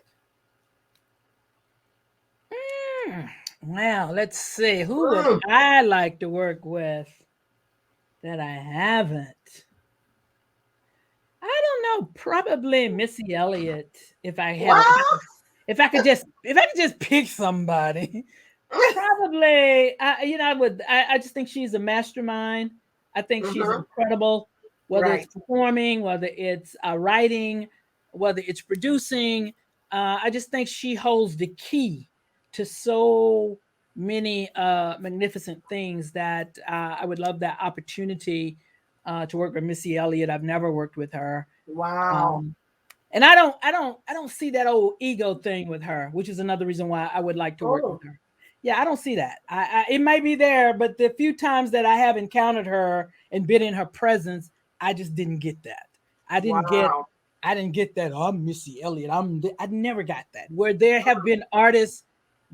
Speaker 2: Well, let's see. Who would
Speaker 1: Mm.
Speaker 2: I like to work with that I haven't? I don't know. Probably Missy Elliott. If I had,
Speaker 1: Well.
Speaker 2: if I could just pick somebody, probably. I just think she's a mastermind. I think she's
Speaker 1: Mm-hmm.
Speaker 2: incredible. Whether it's
Speaker 1: Right.
Speaker 2: performing, whether it's writing, whether it's producing, I just think she holds the key to so many magnificent things that I would love that opportunity to work with Missy Elliott. I've never worked with her.
Speaker 1: Wow.
Speaker 2: Um, and I don't see that old ego thing with her, which is another reason why I would like to work with
Speaker 1: Oh.
Speaker 2: her. Yeah, I don't see that. It might be there, but the few times that I have encountered her and been in her presence, I just didn't get that. I didn't get
Speaker 1: Wow.
Speaker 2: I didn't get that. Oh, I'm Missy Elliott. I never got that. Where there have been artists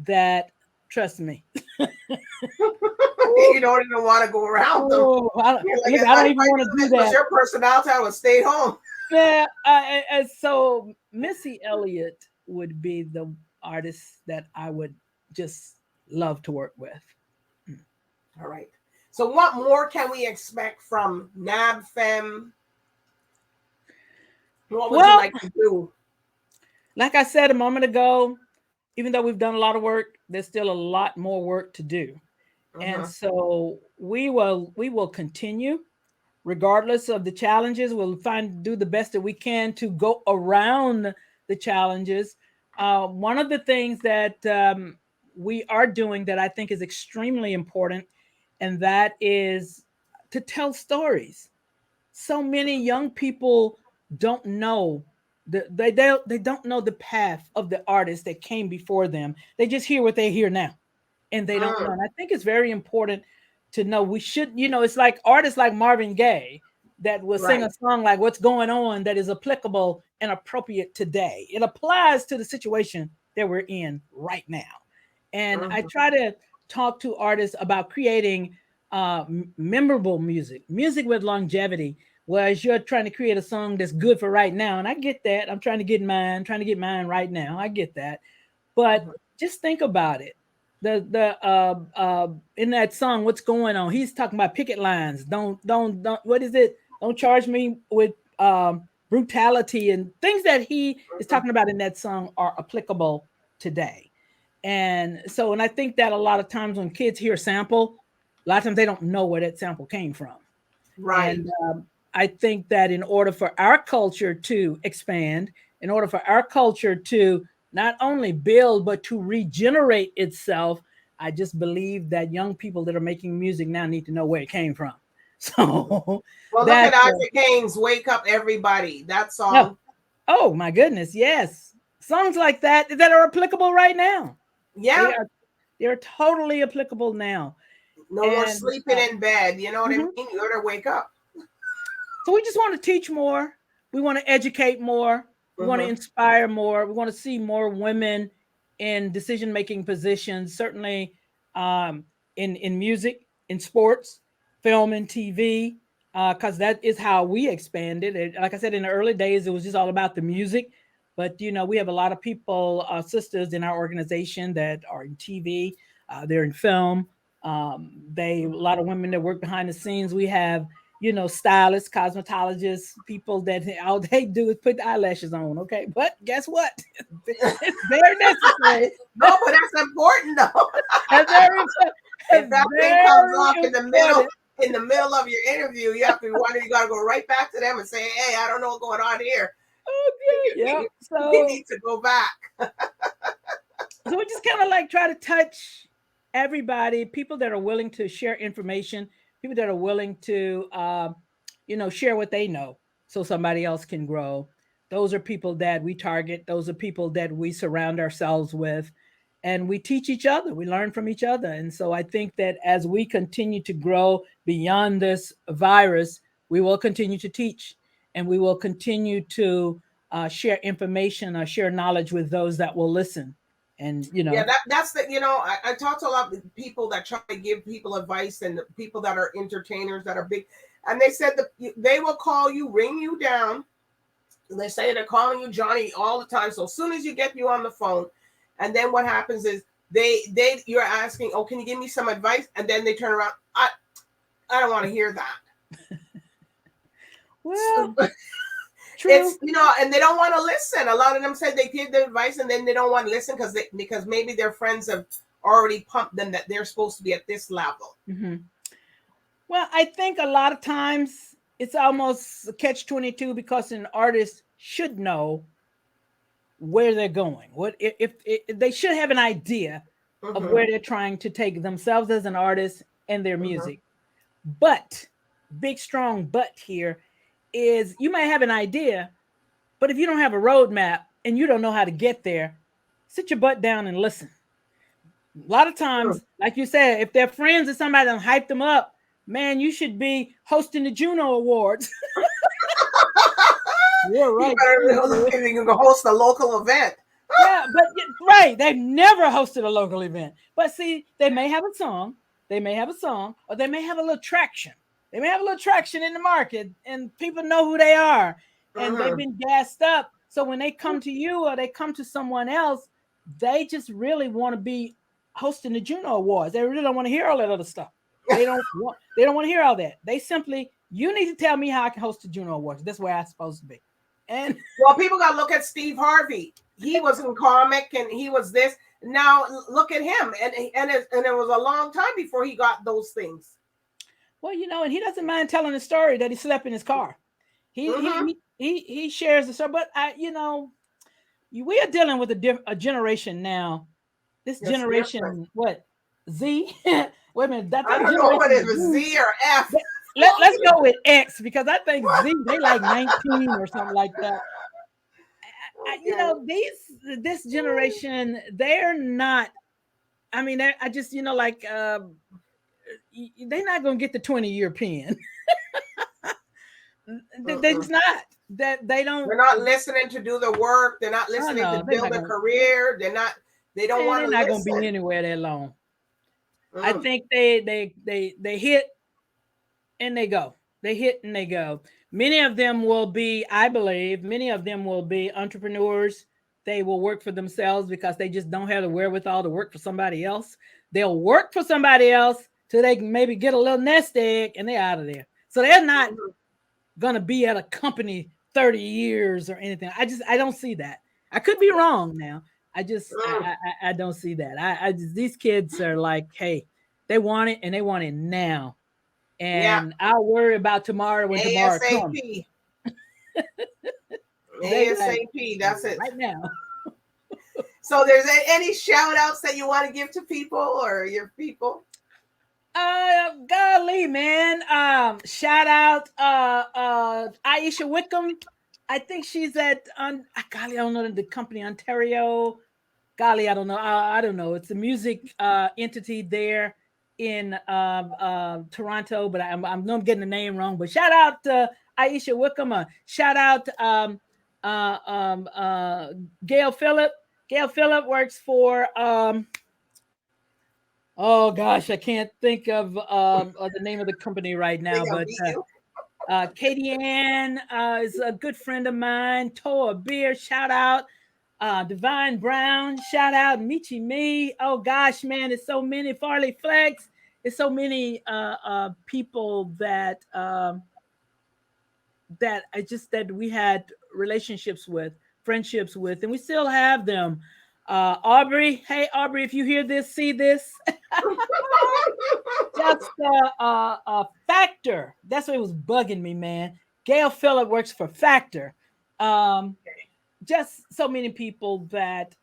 Speaker 2: that, trust me.
Speaker 1: You don't even want to go around them.
Speaker 2: Oh,
Speaker 1: You're like,
Speaker 2: maybe
Speaker 1: if
Speaker 2: I
Speaker 1: I
Speaker 2: don't even want
Speaker 1: knew
Speaker 2: to do
Speaker 1: this was
Speaker 2: that.
Speaker 1: your personality, I would stay home.
Speaker 2: Yeah, and so Missy Elliott would be the artist that I would just love to work with. Mm.
Speaker 1: All right. So, what more can we expect from NABFEM? What would you
Speaker 2: Well,
Speaker 1: like to do?
Speaker 2: like I said a moment ago, even though we've done a lot of work, there's still a lot more work to do. And
Speaker 1: Mm-hmm.
Speaker 2: so we will continue regardless of the challenges. We'll do the best that we can to go around the challenges. One of the things that we are doing that I think is extremely important, and that is to tell stories. So many young people don't know they don't know the path of the artists that came before them. They just hear what they hear now, and they don't know.
Speaker 1: Mm.
Speaker 2: And I think it's very important to know. We should, it's like artists like Marvin Gaye that will sing
Speaker 1: Right.
Speaker 2: a song like "What's Going On" that is applicable and appropriate today. It applies to the situation that we're in right now. And I
Speaker 1: Mm-hmm.
Speaker 2: try to talk to artists about creating memorable music with longevity, Whereas you're trying to create a song that's good for right now. And I get that. I'm trying to get mine right now. I get that. But
Speaker 1: Mhm.
Speaker 2: just think about it. The in that song, what's going on? He's talking about picket lines. Don't what is it? Don't charge me with brutality, and things that he is
Speaker 1: Mhm.
Speaker 2: talking about in that song are applicable today. And so, and I think that a lot of times when kids hear a sample, a lot of times they don't know where that sample came from.
Speaker 1: Right.
Speaker 2: And I think that in order for our culture to expand, in order for our culture to not only build, but to regenerate itself, I just believe that young people that are making music now need to know where it came from.
Speaker 1: Mhm.
Speaker 2: So
Speaker 1: Well, look at
Speaker 2: that's,
Speaker 1: Isaac Hayes, "Wake Up Everybody." That
Speaker 2: no.
Speaker 1: song.
Speaker 2: Oh my goodness. Yes. Songs like that are applicable right now. They
Speaker 1: Yeah.
Speaker 2: are, they're totally applicable now.
Speaker 1: No more
Speaker 2: And
Speaker 1: sleeping in bed. You know what I mean?
Speaker 2: mhm.
Speaker 1: You better wake up.
Speaker 2: So we just want to teach more. We want to educate more. We want to
Speaker 1: Hmm.
Speaker 2: inspire more. We want to see more women in decision making positions, certainly um, in music, in sports, film, and TV, because that is how we expanded. Like I said, in the early days, it was just all about the music. But we have a lot of people, sisters in our organization that are in TV. They're in film. A lot of women that work behind the scenes. We have stylists, cosmetologists, people that all they do is put eyelashes on. Okay, but guess what? It's very necessary.
Speaker 1: No, but that's important though.
Speaker 2: It's very,
Speaker 1: If
Speaker 2: it's
Speaker 1: that thing comes
Speaker 2: very
Speaker 1: off
Speaker 2: important.
Speaker 1: in the middle of your interview, you have to wonder. You got to go right back to them and say, "Hey, I don't know what's going on here.
Speaker 2: Okay,
Speaker 1: You,
Speaker 2: yep.
Speaker 1: you need to go back."
Speaker 2: So we just kind of like try to touch everybody, people that are willing to share information, people that are willing to share what they know so somebody else can grow. Those are people that we target. Those are people that we surround ourselves with, and we teach each other. We learn from each other. And so I think that as we continue to grow beyond this virus, we will continue to teach, and we will continue to share information or share knowledge with those that will listen. And
Speaker 1: Yeah, that's the I talk to a lot of people that try to give people advice, and the people that are entertainers that are big, and they said that they will call you, ring you down. They say they're calling you Johnny all the time. So as soon as you get you on the phone, and then what happens is you're asking, "Oh, can you give me some advice?" And then they turn around, I don't want to hear that.
Speaker 2: well,
Speaker 1: It's
Speaker 2: true.
Speaker 1: and they don't want to listen. A lot of them said they give the advice and then they don't want to listen because maybe their friends have already pumped them that they're supposed to be at this level.
Speaker 2: Hmm. Well, I think a lot of times it's almost a catch 22 because an artist should know where they're going. What if they should have an idea of
Speaker 1: Mm-hmm.
Speaker 2: where they're trying to take themselves as an artist and their
Speaker 1: Mm-hmm.
Speaker 2: music. But big strong but here is you might have an idea, but if you don't have a roadmap and you don't know how to get there, sit your butt down and listen. A lot of
Speaker 1: Mm.
Speaker 2: times, like you said, if they're friends or somebody that hype them up, man, you should be hosting the Juno Awards. Yeah,
Speaker 1: You
Speaker 2: right.
Speaker 1: better look
Speaker 2: Seriously.
Speaker 1: if you can host a local event.
Speaker 2: Yeah, but right, they've never hosted a local event. But see, they may have a song, or they may have a little traction. They may have a little traction in the market, and people know who they are, and they've
Speaker 1: Mm-hmm.
Speaker 2: been gassed up. So when they come to you or they come to someone else, they just really want to be hosting the Juno Awards. They really don't want to hear all that other stuff. They don't want to hear all that. They simply, you need to tell me how I can host the Juno Awards. That's where I'm supposed to be. And
Speaker 1: Well, people got to look at Steve Harvey. He was in comic and he was this. Now look at him, and it was a long time before he got those things.
Speaker 2: well, and he doesn't mind telling the story that he slept in his car. He he
Speaker 1: Mm-hmm.
Speaker 2: he he shares the story, but we are dealing with a generation now. This
Speaker 1: It's different.
Speaker 2: generation, what, Z? Wait a minute, that's
Speaker 1: I
Speaker 2: that
Speaker 1: don't know what
Speaker 2: generation
Speaker 1: it was,
Speaker 2: Z.
Speaker 1: Z or F.
Speaker 2: Let's go with X because I think Z they like 19 or something like that.
Speaker 1: Okay.
Speaker 2: This generation they're not. I mean, I just like they're not gonna get the 20-year pen. They're
Speaker 1: Mm-mm.
Speaker 2: just not. That they don't.
Speaker 1: They're not listening to do the work. They're not
Speaker 2: Oh
Speaker 1: listening to
Speaker 2: no, they're
Speaker 1: build
Speaker 2: not
Speaker 1: a
Speaker 2: gonna.
Speaker 1: career. They're not. They don't
Speaker 2: Man,
Speaker 1: want
Speaker 2: they're
Speaker 1: to
Speaker 2: not gonna be
Speaker 1: listen.
Speaker 2: anywhere that long. I
Speaker 1: Mm.
Speaker 2: think they hit and they go. They hit and they go. Many of them will be, I believe, many of them will be entrepreneurs. They will work for themselves because they just don't have the wherewithal to work for somebody else. They'll work for somebody else till they can maybe get a little nest egg and they're out of there. So they're not going to be at a company 30 years or anything. I don't see that. I could be wrong now. I don't see that. These kids are like, hey, they want it and they want it now.
Speaker 1: Yeah.
Speaker 2: And I'll worry about tomorrow when tomorrow comes.
Speaker 1: ASAP. ASAP. That's it.
Speaker 2: Right now.
Speaker 1: So there's any shout outs that you want to give to people or your people?
Speaker 2: Golly, man. Shout out Aisha Wickham. I think she's at golly, I don't know the company Ontario. Golly, I don't know. I don't know. It's a music entity there in Toronto, but I'm getting the name wrong. But shout out to Aisha Wickham. Shout out Gail Phillip. Gail Phillip works for oh gosh, I can't think of the name of the company right now, but Katie Ann is a good friend of mine. Toa Beer, shout out. Divine Brown, shout out. Michi Me. Oh gosh, man, it's so many. Farley Flex. It's so many people that that we had relationships with, friendships with, and we still have them. Aubrey, hey Aubrey, if you hear this, see this. Just Factor. That's what was bugging me, man. Gail Phillip works for Factor. Just so many people that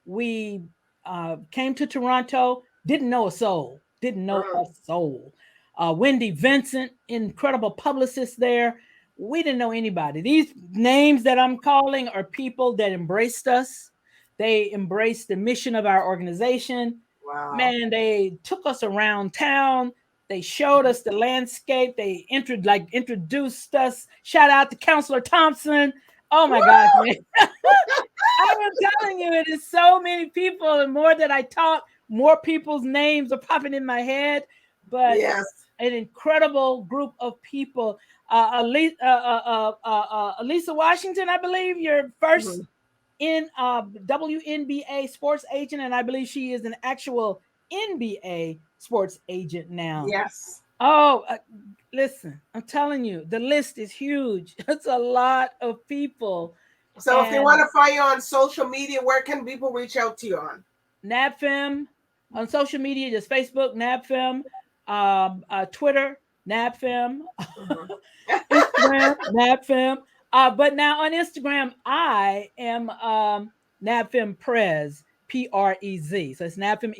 Speaker 2: we came to Toronto, didn't know a soul. Wendy Vincent, incredible publicist there. We didn't know anybody. These names that I'm calling are people that embraced us. They embraced the mission of our organization.
Speaker 1: Wow.
Speaker 2: Man, they took us around town. They showed us the landscape. They introduced us. Shout out to Counselor Thompson. Oh my God, man. I'm telling you, it is so many people, and more that I talk, more people's names are popping in my head. But
Speaker 1: yes,
Speaker 2: an incredible group of people. Elisa Washington, I believe, your first in WNBA sports agent, and I believe she is an actual NBA sports agent now.
Speaker 1: Yes.
Speaker 2: Oh, listen, I'm telling you, the list is huge. It's a lot of people.
Speaker 1: So if they want to find you on social media, where can people reach out to you on?
Speaker 2: NABFEM on social media, just Facebook, NABFEM, Twitter, NABFEM, Instagram, NABFEM. But now on Instagram, I am NABFEM Prez, Prez. So it's NABFEM,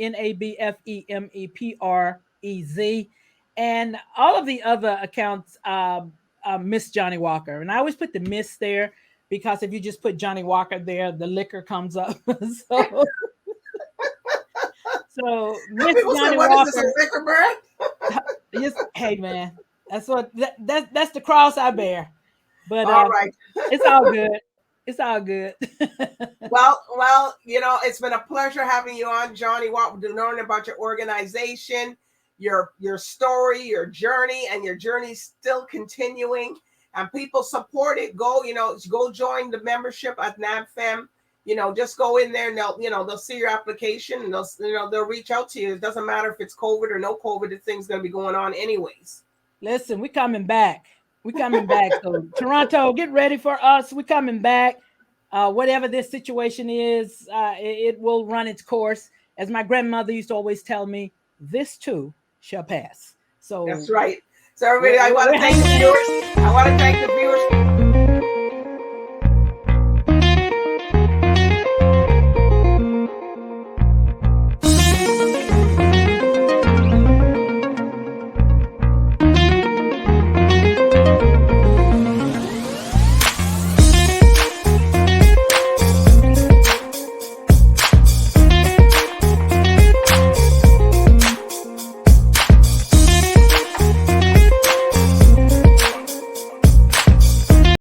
Speaker 2: NABFEME, Prez. And all of the other accounts, Miss Johnnie Walker. And I always put the Miss there because if you just put Johnnie Walker there, the liquor comes up. So Miss Johnnie Walker. Is this, a liquor brand? Just, hey man, that's the cross I bear. But
Speaker 1: all right,
Speaker 2: it's all good. It's all good.
Speaker 1: well, you know, it's been a pleasure having you on, Johnnie Walker, to learn about your organization, your story, your journey, and your journey's still continuing. And people support it. Go join the membership at NABFEM. You know, just go in there and they'll see your application and they'll reach out to you. It doesn't matter if it's COVID or no COVID. The thing's going to be going on anyways.
Speaker 2: Listen, we're coming back. We're coming back. So Toronto, get ready for us. We're coming back. Whatever this situation is, it will run its course. As my grandmother used to always tell me, this too shall pass. So
Speaker 1: that's right. So everybody, I want to thank the viewers.